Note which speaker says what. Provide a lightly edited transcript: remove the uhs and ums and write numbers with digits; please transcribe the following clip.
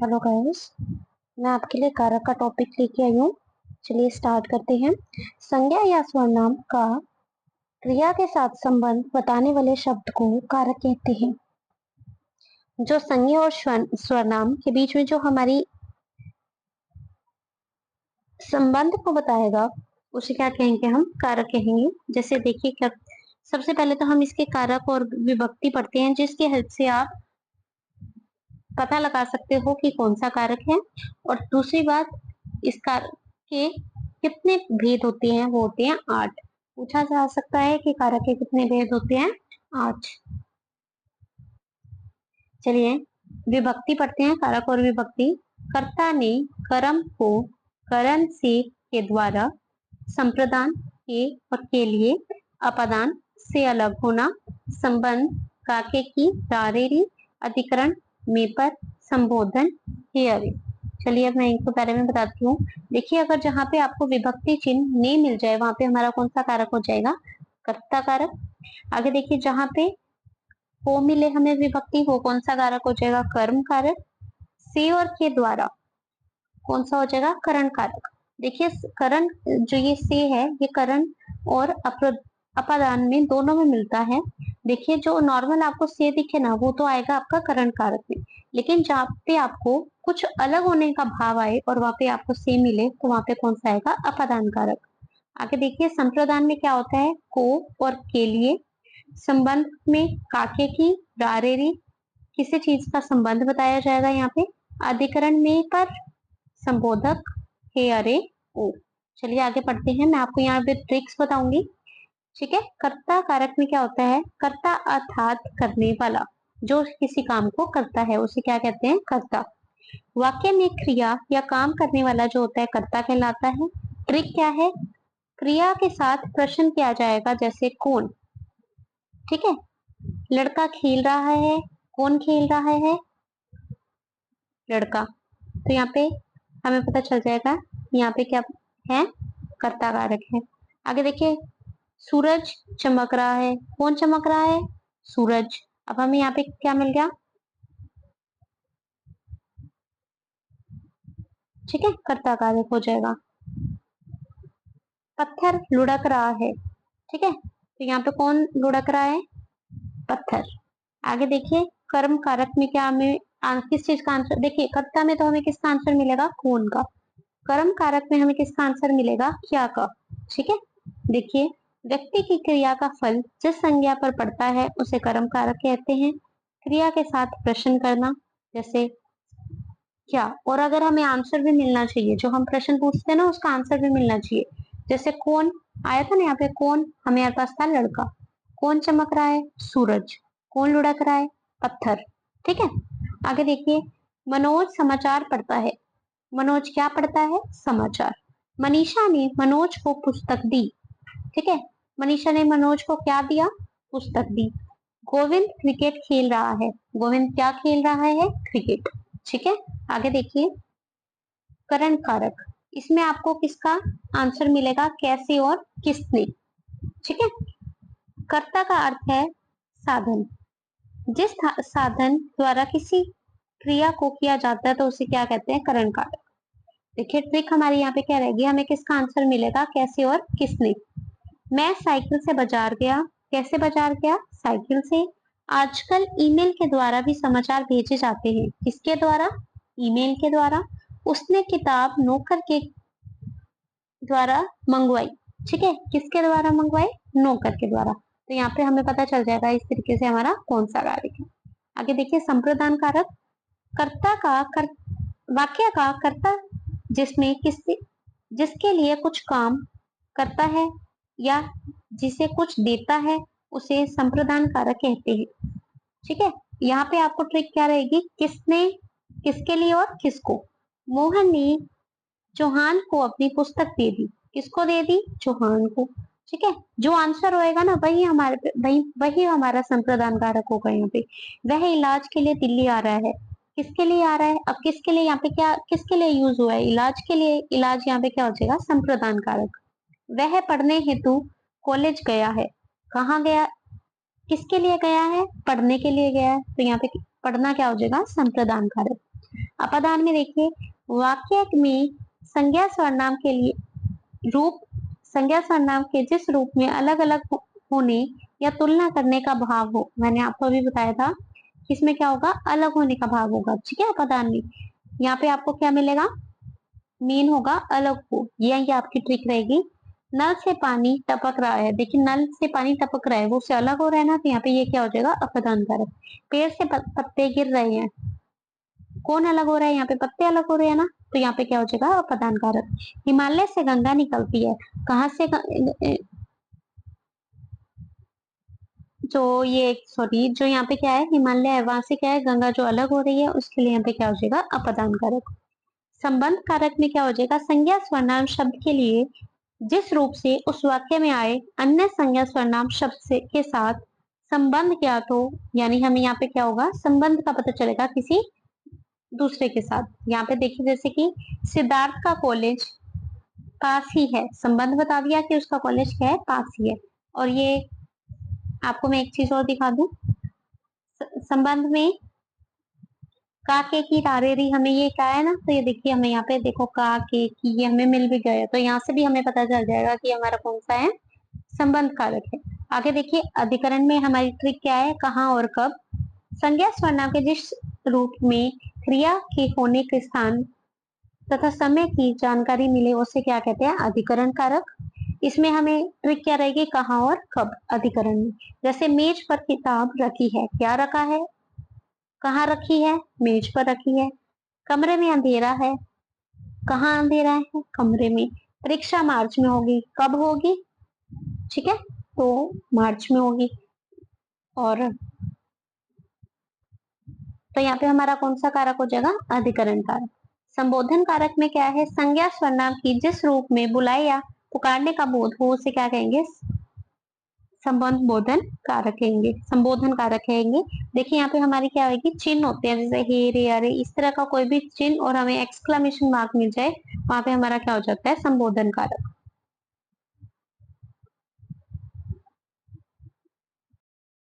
Speaker 1: Hello guys, मैं आपके लिए कारक का टॉपिक लेके आई हूँ। चलिए स्टार्ट करते हैं। संज्ञा या स्वरनाम का क्रिया के साथ संबंध बताने वाले शब्द को कारक कहते हैं। जो संज्ञा और स्वरनाम के बीच में जो हमारी संबंध को बताएगा उसे क्या कहेंगे? हम कारक कहेंगे। जैसे देखिए, सबसे पहले तो हम इसके कारक और विभक्ति पढ़ते हैं, जिसकी हेल्प से आप पता लगा सकते हो कि कौन सा कारक है। और दूसरी बात, इस कारक के कितने भेद होते हैं? वो होते हैं 8। पूछा जा सकता है कि कारक के कितने भेद होते हैं? 8। चलिए विभक्ति पढ़ते हैं, कारक और विभक्ति। कर्ता ने कर्म को करण से के द्वारा, संप्रदान के और के लिए, अपादान से अलग होना, संबंध काके की, रारेरी, अधिकरण में पर, संबोधन हे अरे। चलिए अब मैं इनको बारे में बताती हूँ। देखिए, अगर जहाँ पे आपको विभक्ति चिन्ह ने मिल जाए वहां पे हमारा कौन सा कारक हो जाएगा? कर्ता कारक। आगे देखिए, जहाँ पे को मिले हमें विभक्ति, वो कौन सा कारक हो जाएगा? कर्म कारक। से और के द्वारा कौन सा हो जाएगा? करण कारक। देखिए, करण जो ये से है, ये करण और अपादान में दोनों में मिलता है। देखिए, जो नॉर्मल आपको से दिखे ना, वो तो आएगा आपका करण कारक में। लेकिन जहाँ पे आपको कुछ अलग होने का भाव आए और वहां पे आपको से मिले, तो वहां पे कौन सा आएगा? अपादान कारक। आगे देखिए, संप्रदान में क्या होता है? को और के लिए। संबंध में काके की, रारेरी, किसी चीज का संबंध बताया जाएगा यहाँ पे। अधिकरण में पर, संबोधक हे अरे ओ। चलिए आगे पढ़ते हैं, मैं आपको यहाँ पे ट्रिक्स बताऊंगी। ठीक है। कर्ता कारक में क्या होता है? कर्ता अर्थात करने वाला, जो किसी काम को करता है उसे क्या कहते हैं? कर्ता। वाक्य में क्रिया या काम करने वाला जो होता है कर्ता कहलाता है। ट्रिक क्या है? क्रिया के साथ प्रश्न किया जाएगा, जैसे कौन। ठीक है। लड़का खेल रहा है, कौन खेल रहा है? लड़का। तो यहाँ पे हमें पता चल जाएगा यहाँ पे क्या है? कर्ता कारक है। आगे देखिए, सूरज चमक रहा है, कौन चमक रहा है? सूरज। अब हमें यहाँ पे क्या मिल गया? ठीक है, कर्ता कारक हो जाएगा। पत्थर लुढ़क रहा है। ठीक है, तो यहाँ पे कौन लुढ़क रहा है? पत्थर। आगे देखिए, कर्म कारक में क्या हमें किस चीज का आंसर? देखिए, कर्ता में तो हमें किसका आंसर मिलेगा? कौन का। कर्म कारक में हमें किसका आंसर मिलेगा? क्या का। ठीक है। देखिए, व्यक्ति की क्रिया का फल जिस संज्ञा पर पड़ता है उसे कर्म कारक कहते हैं। क्रिया के साथ प्रश्न करना, जैसे क्या। और अगर हमें आंसर भी मिलना चाहिए, जो हम प्रश्न पूछते हैं ना उसका आंसर भी मिलना चाहिए। जैसे कौन आया था ना यहाँ पे, कौन हमें पास था? लड़का। कौन चमक रहा है? सूरज। कौन लुढ़क रहा है? पत्थर। ठीक है। आगे देखिए, मनोज समाचार पढ़ता है। मनोज क्या पढ़ता है? समाचार। मनीषा ने मनोज को पुस्तक दी। ठीक है, मनीषा ने मनोज को क्या दिया? पुस्तक दी। गोविंद क्रिकेट खेल रहा है। गोविंद क्या खेल रहा है? क्रिकेट। ठीक है। आगे देखिए, करण कारक। इसमें आपको किसका आंसर मिलेगा? कैसे और किसने। ठीक है। कर्ता का अर्थ है साधन। जिस साधन द्वारा किसी क्रिया को किया जाता है तो उसे क्या कहते हैं? करण कारक। देखिए, ट्रिक हमारी यहाँ पे क्या रहेगी? हमें किसका आंसर मिलेगा? कैसे और किसने। मैं साइकिल से बाजार गया। कैसे बाजार गया? साइकिल से। आजकल ईमेल के द्वारा भी समाचार भेजे जाते हैं। किसके द्वारा? ईमेल के द्वारा। उसने किताब नौकर के द्वारा मंगवाई। ठीक है, किसके द्वारा मंगवाई? नौकर के द्वारा। तो यहाँ पे हमें पता चल जाएगा इस तरीके से हमारा कौन सा कारक है। आगे देखिए, संप्रदान कारक। कर्ता का वाक्य का कर्ता जिसमें किसी जिसके लिए कुछ काम करता है या जिसे कुछ देता है उसे संप्रदान कारक कहते हैं। ठीक है। यहाँ पे आपको ट्रिक क्या रहेगी? किसने, किसके लिए और किसको। मोहन ने चौहान को अपनी पुस्तक दे दी। किसको दे दी? चौहान को। ठीक है, जो आंसर होएगा ना वही वही हमारा संप्रदान कारक होगा यहाँ पे। वह इलाज के लिए दिल्ली आ रहा है। किसके लिए आ रहा है? अब किसके लिए यहाँ पे क्या, किसके लिए यूज हुआ है? इलाज के लिए। इलाज यहाँ पे क्या हो जाएगा? संप्रदान कारक। वह पढ़ने हेतु कॉलेज गया है। कहाँ गया? किसके लिए गया है? पढ़ने के लिए गया है। तो यहाँ पे पढ़ना क्या हो जाएगा? संप्रदान कारक। अपादान में देखिए वाक्य में संज्ञा सर्वनाम के लिए रूप संज्ञा सर्वनाम के जिस रूप में अलग अलग होने या तुलना करने का भाव हो, मैंने आपको अभी बताया था इसमें क्या होगा, अलग होने का भाव होगा। ठीक है, अपादान में यहाँ पे आपको क्या मिलेगा, मीन होगा अलग हो। ये आपकी ट्रिक रहेगी। नल से पानी टपक रहा है, देखिए नल से पानी टपक रहा है, वो उससे अलग हो रहा है ना, तो यहाँ पे ये क्या हो जाएगा, अपदान कारक। पेड़ से पत्ते गिर रहे हैं, कौन अलग हो रहा है, यहाँ पे पत्ते अलग हो रहे हैं ना, तो यहाँ पे क्या हो जाएगा, अपदान कारक। हिमालय से गंगा निकलती है, कहाँ से जो ये सॉरी जो यहाँ पे क्या है, हिमालय है, वहां से क्या है, गंगा जो अलग हो रही है, उसके लिए यहाँ पे क्या हो जाएगा, अपदान कारक। संबंध कारक में क्या हो जाएगा, संज्ञा सर्वनाम शब्द के लिए जिस रूप से उस वाक्य में आए अन्य संज्ञा सर्वनाम शब्द से के साथ संबंध ज्ञात हो, यानी हमें यहाँ पे क्या होगा, संबंध का पता चलेगा किसी दूसरे के साथ। यहाँ पे देखिए जैसे कि सिद्धार्थ का कॉलेज पास ही है, संबंध बता दिया कि उसका कॉलेज क्या है, पास ही है। और ये आपको मैं एक चीज और दिखा दूं, संबंध में का के की रारेरी, हमें ये क्या है ना, तो ये देखिए हमें यहाँ पे देखो का के की ये हमें मिल भी गया, तो यहाँ से भी हमें पता चल जाएगा कि हमारा कौन सा है, संबंध कारक है। आगे देखिए अधिकरण में हमारी ट्रिक क्या है, कहाँ और कब। संज्ञा सर्वनाम के जिस रूप में क्रिया के होने के स्थान तथा समय की जानकारी मिले उसे क्या कहते हैं, अधिकरण कारक। इसमें हमें ट्रिक क्या रहेगी, कहाँ और कब अधिकरण में। जैसे मेज पर किताब रखी है, क्या रखा है, कहाँ रखी है, मेज पर रखी है। कमरे में अंधेरा है, कहाँ अंधेरा है, कमरे में। परीक्षा मार्च में होगी, कब होगी, ठीक है, तो मार्च में होगी। और तो यहाँ पे हमारा कौन सा कारक हो जाएगा, अधिकरण कारक। संबोधन कारक में क्या है, संज्ञा सर्वनाम की जिस रूप में बुलाए या पुकारने का बोध हो उसे क्या कहेंगे, संबोधन कारक कहेंगे, संबोधन कारक कहेंगे। देखिए यहाँ पे हमारी क्या होगी, चिन्ह होते हैं, जैसे हे रे अरे, इस तरह का कोई भी चिन्ह और हमें एक्सक्लेमेशन मार्क मिल जाए, वहां पे हमारा क्या हो जाता है, संबोधन कारक।